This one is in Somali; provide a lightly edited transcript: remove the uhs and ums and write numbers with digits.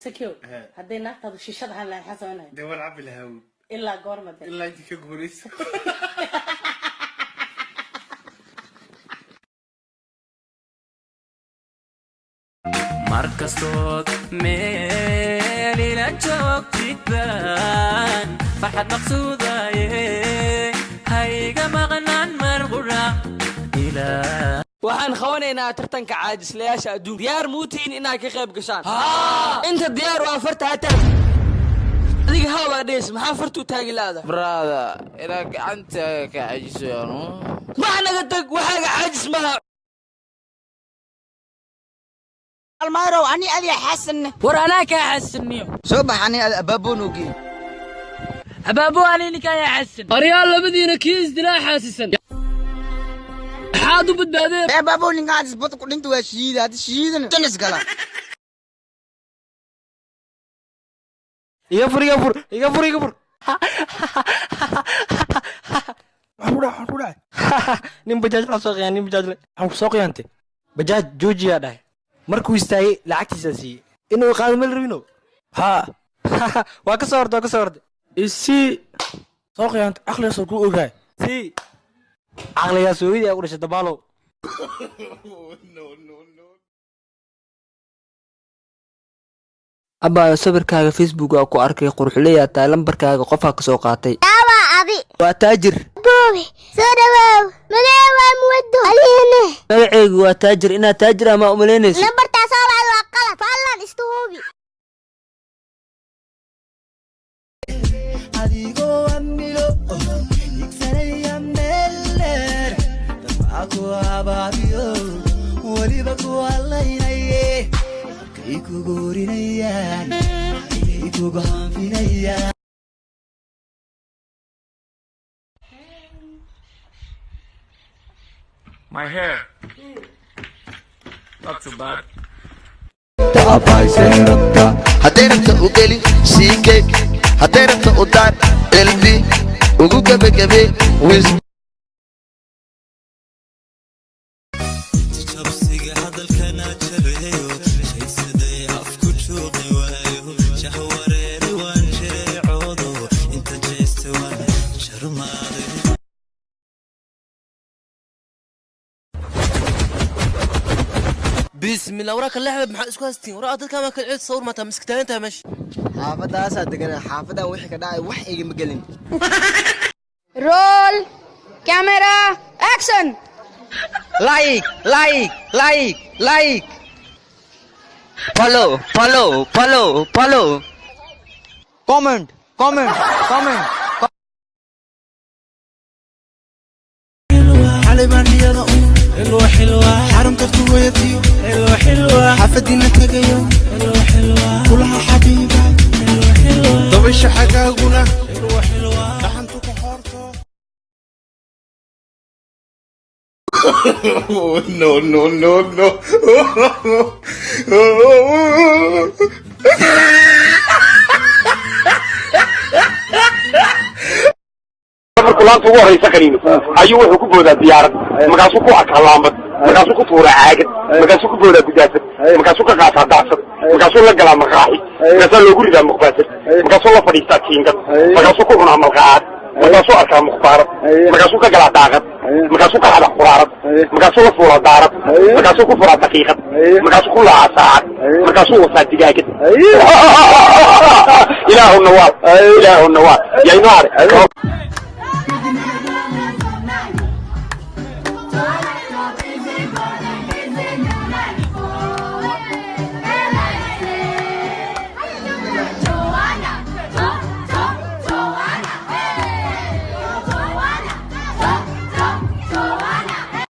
سكيو هدي ناقة وشيشة هلا حسب أنا دول عب الهاود إلا قرمة إلا أنت كجوريس مركز صوت ميلي لجوك تتبان فرحة مقصودة هايقا مغنان مرغورة إلى waxaan khawanaynaa tartanka caajislayaasha adduunka diyaar muutiin inaad ka qayb gashaan inta diyaar waa farta hataa adiga hawa dhees maxaa fartu taagi laada brother ila gacanta ka caajisayno wax naga tag waxaaga caajis ma almayro ani adi xasan war anaa ka xasaniyo soo baxani abaabonugi abaabo ani ka xasan ariyaal labadiina kiis dilaa xaasisan حاضو بدبادين يا بابو اللي قاعد يظبط كل انت وشيد هذا الشيد تنس قلا يغفر حمودا نيم بجاج لا سوق يعني بجاج حم سوق انت بجاج جوجي يا داي markuu istaagay lacagtiisa inuu qaado meel rabino waa ka soo orday isi soo qiyant aqliga soo ku ogaay aqliga soo wiidi ay u dhashay dabaalo abba sawirkaaga Facebook waa ku arkay qurxuleeya taa lambarkaaga qofka ka soo qaatay adi waa taajir boobi soo dhawow maleewa muwado aliyene magaceegu waa taajir inaad taajir ama umaleynayso lambartaas oo la waa qalad fallan istuubi adigo amilo igsanaya meller tafaku ababiyo waliba ku allaynaye kayku goorinayaan kayku gaanfinayaan My hair. Not too bad. هتنسى وقلي سيكك هتنسى ودار قلبي وجوك بجبي ويز بسم الله وراك اللعبة مع اسكواستين وراك dadka ma kala cid sawir ma ta miskitaanta mesh xaafadaas degan xaafadan wixii ka dhacay wax iga magalin roll camera action like follow comment حلبانية حلوة حرم كفتويتي حلوة حفدينا تجيو حلوة كلها حبيبة حلوة طبيش حاجة أقولها حلوة لحنتو كحارتو no كلانتو هو رئيس كريم أيوه هو كبودا ديار مكاسو كو أكلامد مكاسو كو تورا عاقد مكاسو كو بودا بداسد مكاسو كو قاطع داسد مكاسو لقلا مقاحي مكاسو لوغوري دا مقباسد مكاسو لا فريستا كينغد مكاسو كو هنا ملقاعد مكاسو أركا مخبارد مكاسو كو قلا داغد مكاسو كو حدا قرارد مكاسو لا فورا دارد مكاسو كو فورا دقيقد مكاسو كو لا عساعد مكاسو وفاد دقاقد إله النواب يا نوار